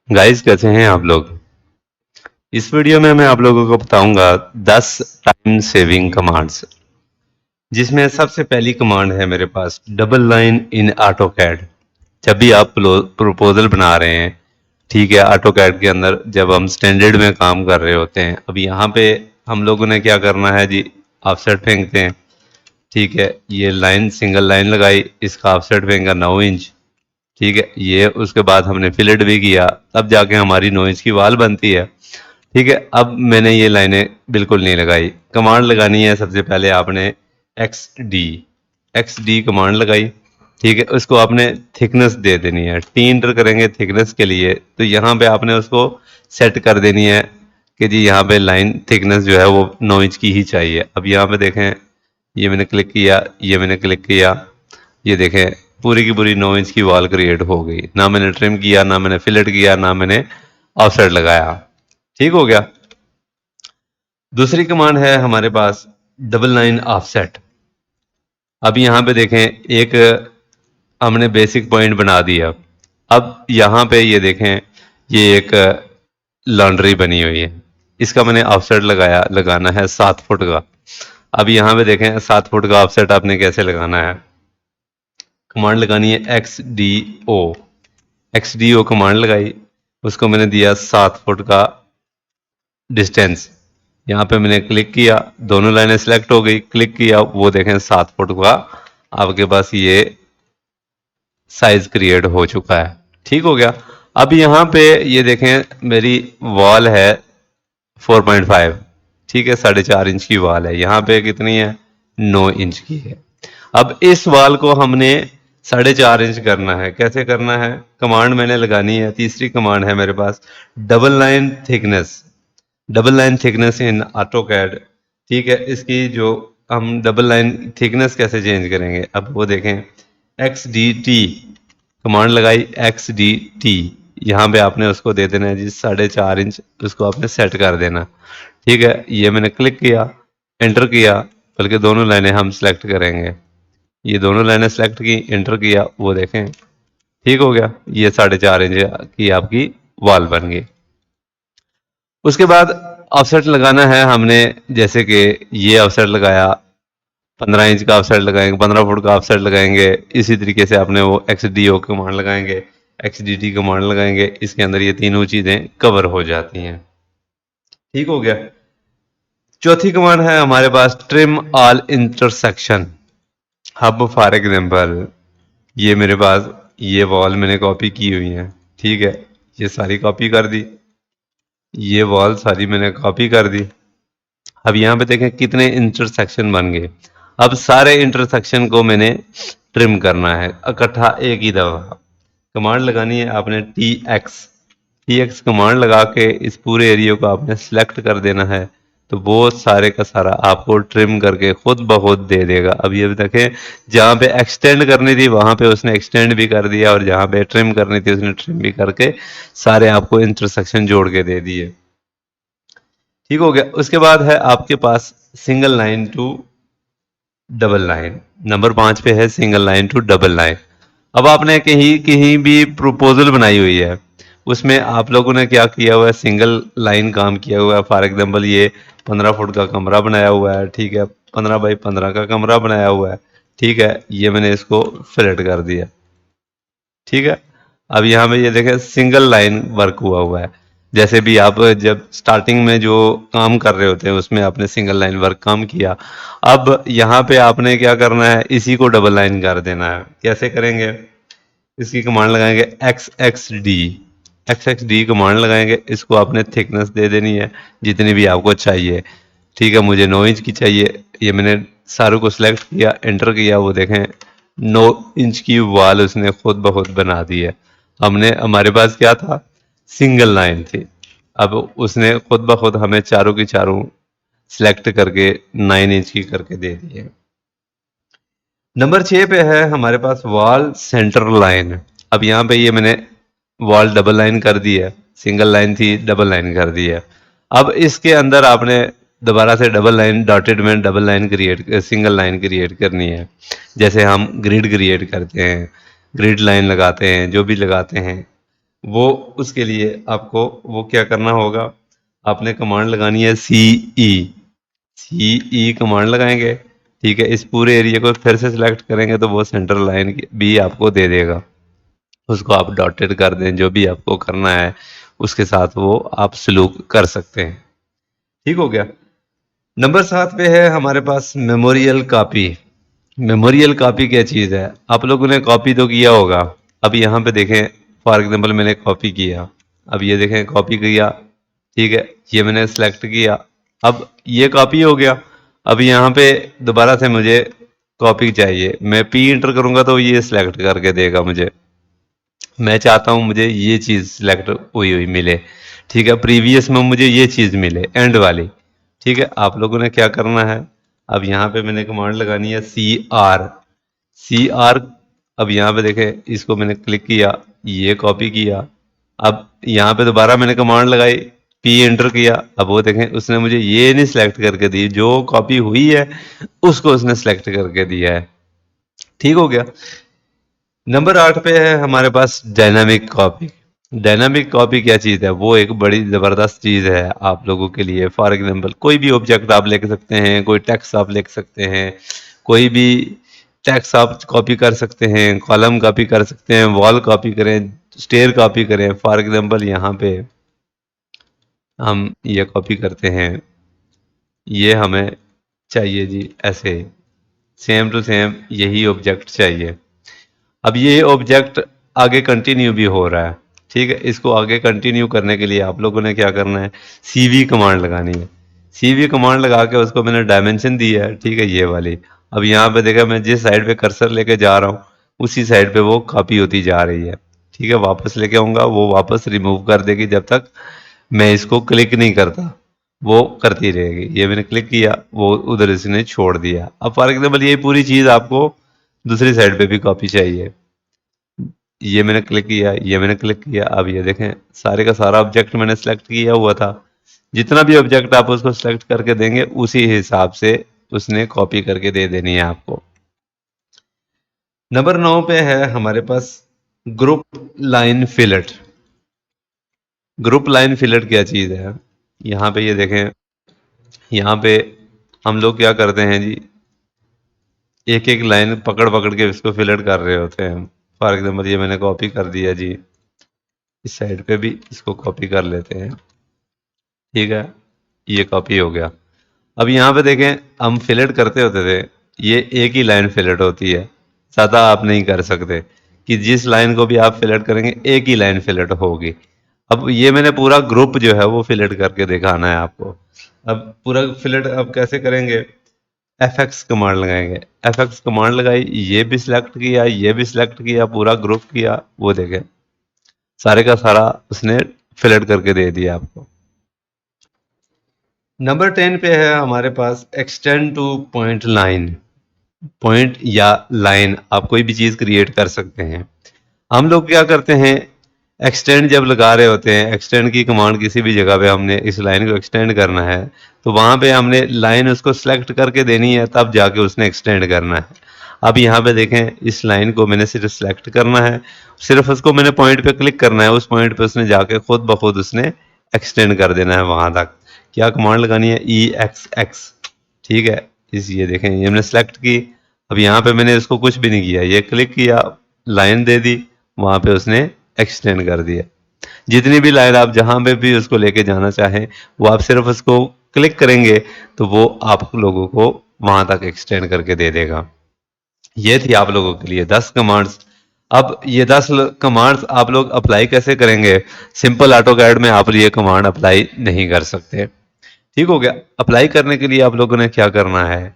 Guys, कैसे हैं आप लोग। इस वीडियो में मैं आप लोगों को बताऊंगा 10 टाइम सेविंग कमांड्स, जिसमें सबसे पहली कमांड है मेरे पास double line in AutoCAD. जब भी आप प्रपोजल बना रहे हैं, ठीक है, ऑटो कैड के अंदर जब हम स्टैंडर्ड में काम कर रहे होते हैं, अब यहाँ पे हम लोगों ने क्या करना है जी, ऑफसेट फेंकते हैं। ठीक है, ये लाइन सिंगल लाइन लगाई, इसका ऑफसेट फेंका 9 इंच। ठीक है, ये उसके बाद हमने फिलेट भी किया, तब जाके हमारी 9 इंच की वाल बनती है। ठीक है, अब मैंने ये लाइनें बिल्कुल नहीं लगाई। कमांड लगानी है, सबसे पहले आपने एक्स डी कमांड लगाई। ठीक है, उसको आपने थिकनेस दे देनी है। टी इंटर करेंगे थिकनेस के लिए, तो यहाँ पे आपने उसको सेट कर देनी है कि जी यहाँ पे लाइन थिकनेस जो है वो 9 इंच की ही चाहिए। अब यहाँ पे देखें, ये मैंने क्लिक किया, ये मैंने क्लिक किया, ये देखें पूरी की पूरी 9 इंच की वॉल क्रिएट हो गई। ना मैंने ट्रिम किया, ना मैंने फिलेट किया, ना मैंने ऑफसेट लगाया। ठीक हो गया। दूसरी कमांड है हमारे पास डबल लाइन ऑफसेट। अब यहाँ पे देखें, एक हमने बेसिक पॉइंट बना दिया। अब यहाँ पे ये देखें, ये एक लॉन्ड्री बनी हुई है, इसका मैंने ऑफसेट लगाना है 7 फुट का। अब यहाँ पे देखें 7 फुट का ऑफसेट आपने कैसे लगाना है। कमांड लगानी है एक्स डी ओ कमांड लगाई, उसको मैंने दिया 7 फुट का डिस्टेंस। यहाँ पे मैंने क्लिक किया, दोनों लाइनें सेलेक्ट हो गई, क्लिक किया, वो देखें 7 फुट का आपके पास ये साइज क्रिएट हो चुका है। ठीक हो गया। अब यहाँ पे ये देखें मेरी वॉल है 4.5। ठीक है, 4.5 इंच की वॉल है। यहाँ पे कितनी है, 9 इंच की है। अब इस वॉल को हमने 4.5 इंच करना है। कैसे करना है, कमांड मैंने लगानी है, तीसरी कमांड है मेरे पास डबल लाइन थिकनेस इन ऑटो कैड। ठीक है, इसकी जो हम डबल लाइन थिकनेस कैसे चेंज करेंगे, अब वो देखें। एक्स डी टी कमांड लगाई, एक्स डी टी, यहाँ पे आपने उसको दे देना है जी 4.5 इंच, उसको आपने सेट कर देना। ठीक है, ये मैंने क्लिक किया, एंटर किया, बल्कि दोनों लाइनें हम सेलेक्ट करेंगे। ये दोनों लाइनें सेलेक्ट की, एंटर किया, वो देखें ठीक हो गया। ये 4.5 इंच की आपकी वॉल बन गई। उसके बाद ऑफसेट लगाना है हमने, जैसे कि ये ऑफसेट लगाया, 15 इंच का ऑफसेट लगाएंगे, 15 फुट का ऑफसेट लगाएंगे। इसी तरीके से आपने वो एक्स डी ओ कमांड लगाएंगे, एक्स डी टी कमांड लगाएंगे, इसके अंदर ये तीनों चीज़ें कवर हो जाती हैं। ठीक हो गया। चौथी कमांड है हमारे पास ट्रिम ऑल इंटरसेक्शन। अब फॉर एग्जाम्पल, ये मेरे पास ये वॉल मैंने कॉपी की हुई है। ठीक है, ये सारी कॉपी कर दी, ये वॉल सारी मैंने कॉपी कर दी। अब यहाँ पे देखें कितने इंटरसेक्शन बन गए। अब सारे इंटरसेक्शन को मैंने ट्रिम करना है इकट्ठा एक ही दफा। कमांड लगानी है आपने टी एक्स कमांड लगा के इस पूरे एरिया को आपने सेलेक्ट कर देना है, तो वो सारे का सारा आपको ट्रिम करके खुद ब खुद दे देगा। अब ये देखें, जहाँ पे एक्सटेंड करनी थी वहां पे उसने एक्सटेंड भी कर दिया, और जहाँ पे ट्रिम करनी थी उसने ट्रिम भी करके सारे आपको इंटरसेक्शन जोड़ के दे दिए। ठीक हो गया। उसके बाद है आपके पास single line to double line. Number 5 पे है single line to double line. अब आपने कहीं कहीं भी प्रपोजल बनाई हुई है, उसमें आप लोगों ने क्या किया हुआ है, सिंगल लाइन काम किया हुआ है। फॉर एग्जांपल ये 15 फुट का कमरा बनाया हुआ है। ठीक है, 15 बाई 15 का कमरा बनाया हुआ है। ठीक है, ये मैंने इसको फिलेट कर दिया। ठीक है, अब यहाँ पे ये देखें सिंगल लाइन वर्क हुआ है। जैसे भी आप जब स्टार्टिंग में जो काम कर रहे होते हैं उसमें आपने सिंगल लाइन वर्क काम किया। अब यहाँ पे आपने क्या करना है, इसी को डबल लाइन कर देना है। कैसे करेंगे, इसकी कमांड लगाएंगे एक्स एक्स डी कमांड लगाएंगे, इसको आपने थिकनेस दे देनी है जितनी भी आपको चाहिए। ठीक है, मुझे 9 इंच की चाहिए, ये मैंने सारों को सिलेक्ट किया, एंटर किया, वो देखें 9 इंच की वॉल उसने खुद ब खुद बना दी है। हमने हमारे पास क्या था, सिंगल लाइन थी, अब उसने खुद ब खुद हमें चारों की चारों सिलेक्ट करके 9 इंच की करके दे दी है। नंबर 6 पे है हमारे पास वॉल सेंटर लाइन। अब यहाँ पे ये मैंने वॉल डबल लाइन कर दी है, सिंगल लाइन थी डबल लाइन कर दी है। अब इसके अंदर आपने दोबारा से डबल लाइन डॉटेड में double line create single line create करनी है। जैसे हम ग्रिड क्रिएट करते हैं, ग्रिड लाइन लगाते हैं, जो भी लगाते हैं, वो उसके लिए आपको वो क्या करना होगा, आपने कमांड लगानी है सी ई कमांड लगाएंगे। ठीक है, इस पूरे एरिया को फिर से सिलेक्ट करेंगे तो वो सेंटर लाइन भी आपको दे देगा। उसको आप डॉटेड कर दें, जो भी आपको करना है उसके साथ वो आप सलूक कर सकते हैं। ठीक हो गया। नंबर 7 पे है हमारे पास मेमोरियल कॉपी। मेमोरियल कॉपी क्या चीज़ है, आप लोगों ने कॉपी तो किया होगा। अब यहाँ पे देखें, फॉर एग्जांपल मैंने कॉपी किया, अब ये देखें कॉपी किया, ठीक है, ये मैंने सेलेक्ट किया, अब ये कॉपी हो गया। अब यहाँ पे दोबारा से मुझे कॉपी चाहिए, मैं पी इंटर करूंगा तो ये सिलेक्ट करके देगा मुझे। मैं चाहता हूं मुझे ये चीज़ सिलेक्ट हुई हुई मिले, ठीक है, प्रीवियस में मुझे ये चीज़ मिले एंड वाली। ठीक है, आप लोगों ने क्या करना है, अब यहाँ पे मैंने कमांड लगानी है सी आर। अब यहाँ पे देखें, इसको मैंने क्लिक किया, ये कॉपी किया। अब यहाँ पे दोबारा मैंने कमांड लगाई, पी एंटर किया, अब वो देखें उसने मुझे ये नहीं सिलेक्ट करके दी, जो कॉपी हुई है उसको उसने सिलेक्ट करके दिया है। ठीक हो गया। नंबर 8 पे है हमारे पास डायनामिक कॉपी। डायनामिक कॉपी क्या चीज़ है, वो एक बड़ी ज़बरदस्त चीज़ है आप लोगों के लिए। फॉर एग्जांपल कोई भी ऑब्जेक्ट आप लिख सकते हैं, कोई टेक्स्ट आप लिख सकते हैं, कोई भी टेक्स्ट आप कॉपी कर सकते हैं, कॉलम कॉपी कर सकते हैं, वॉल कॉपी करें, स्टेयर कॉपी करें। फॉर एग्जांपल यहाँ पे हम ये कॉपी करते हैं, ये हमें चाहिए जी ऐसे सेम टू सेम यही ऑब्जेक्ट चाहिए। अब ये ऑब्जेक्ट आगे कंटिन्यू भी हो रहा है। ठीक है, इसको आगे कंटिन्यू करने के लिए आप लोगों ने क्या करना है, सीवी कमांड लगानी है। सीवी कमांड लगा के उसको मैंने डायमेंशन दी है, ठीक है, ये वाली। अब यहाँ पे देखा, मैं जिस साइड पे कर्सर लेके जा रहा हूँ उसी साइड पे वो कॉपी होती जा रही है। ठीक है, वापस लेके आऊँगा, वो वापस रिमूव कर देगी जब तक मैं इसको क्लिक नहीं करता, वो करती रहेगी। ये मैंने क्लिक किया, वो उधर इसने छोड़ दिया। अब फॉर एग्जाम्पल ये पूरी चीज़ आपको दूसरी साइड पे भी कॉपी चाहिए, ये मैंने क्लिक किया, ये मैंने क्लिक किया। अब ये देखें, सारे का सारा ऑब्जेक्ट मैंने सेलेक्ट किया हुआ था। जितना भी ऑब्जेक्ट आप उसको सेलेक्ट करके देंगे उसी हिसाब से उसने कॉपी करके दे देनी है आपको। नंबर 9 पे है हमारे पास group line fillet. Group line fillet क्या चीज़ है, यहाँ पे ये देखें, यहाँ पे हम लोग क्या करते हैं जी, एक एक लाइन पकड़ पकड़ के इसको फिलेट कर रहे होते हैं। फॉर एग्जाम्पल ये मैंने कॉपी कर दिया जी, इस साइड पे भी इसको कॉपी कर लेते हैं। ठीक है, ये कॉपी हो गया। अब यहाँ पे देखें, हम फिलेट करते होते थे, ये एक ही लाइन फिलेट होती है, ज़्यादा आप नहीं कर सकते कि जिस लाइन को भी आप फिलेट करेंगे एक ही लाइन फिलेट होगी। अब ये मैंने पूरा ग्रुप जो है वो फिलेट करके दिखाना है आपको। अब पूरा फिलेट अब कैसे करेंगे, एफ एक्स कमांड लगाएंगे, एफ एक्स कमांड लगाई, ये भी सिलेक्ट किया, ये भी सिलेक्ट किया, पूरा ग्रुप किया, वो देखें सारे का सारा उसने फिलेट करके दे दिया आपको। नंबर 10 पे है हमारे पास extend to point line. Point या लाइन आप कोई भी चीज़ क्रिएट कर सकते हैं। हम लोग क्या करते हैं, एक्सटेंड जब लगा रहे होते हैं, एक्सटेंड की कमांड किसी भी जगह पे हमने इस लाइन को एक्सटेंड करना है तो वहाँ पे हमने लाइन उसको सेलेक्ट करके देनी है, तब जाके उसने एक्सटेंड करना है। अब यहाँ पे देखें, इस लाइन को मैंने सिर्फ सेलेक्ट करना है, सिर्फ उसको मैंने पॉइंट पे क्लिक करना है, उस पॉइंट पे उसने जाके खुद ब खुद उसने एक्सटेंड कर देना है वहाँ तक। क्या कमांड लगानी है, ई एक्स एक्स। ठीक है, इस ये देखें, ये मैंने सेलेक्ट की। अब यहाँ पे मैंने इसको कुछ भी नहीं किया, ये क्लिक किया, लाइन दे दी, वहाँ पे उसने एक्सटेंड कर दिया। जितनी भी लाइन आप जहाँ पे भी उसको लेके जाना चाहें, वो आप सिर्फ उसको क्लिक करेंगे तो वो आप लोगों को वहाँ तक एक्सटेंड करके दे देगा। ये थी आप लोगों के लिए 10 कमांड्स। अब ये 10 कमांड्स आप लोग अप्लाई कैसे करेंगे, सिंपल ऑटो कैड में आप ये कमांड अप्लाई नहीं कर सकते। ठीक हो गया। अप्लाई करने के लिए आप लोगों ने क्या करना है,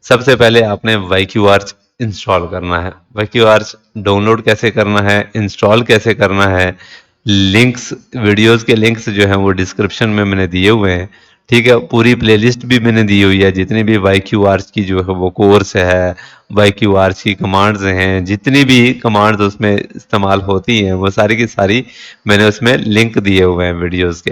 सबसे पहले आपने YQArch इंस्टॉल करना है। YQArch डाउनलोड कैसे करना है, इंस्टॉल कैसे करना है, लिंक्स, वीडियोस के लिंक्स जो हैं वो डिस्क्रिप्शन में मैंने दिए हुए हैं। ठीक है, पूरी प्लेलिस्ट भी मैंने दी हुई है, जितनी भी YQArch की जो है वो कोर्स है YQRC कमांड्स हैं, जितनी भी कमांड्स उसमें इस्तेमाल होती हैं वो सारी की सारी मैंने उसमें लिंक दिए हुए हैं वीडियोस के।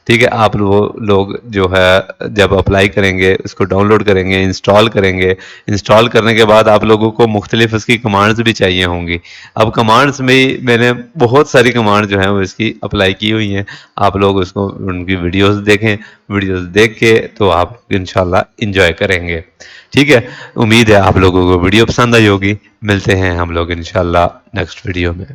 ठीक है, आप लोग जो है जब अप्लाई करेंगे उसको डाउनलोड करेंगे, इंस्टॉल करेंगे, इंस्टॉल करने के बाद आप लोगों को मुख्तलिफ उसकी कमांड्स भी चाहिए होंगी। अब कमांड्स में मैंने बहुत सारी कमांड जो हैं वो इसकी अप्लाई की हुई हैं, आप लोग उसको उनकी वीडियोस देखें, वीडियोस देख के तो आप इंशाल्लाह इंजॉय करेंगे। ठीक है, उम्मीद है आप लोगों को वीडियो पसंद आई होगी। मिलते हैं हम लोग इंशाल्लाह नेक्स्ट वीडियो में।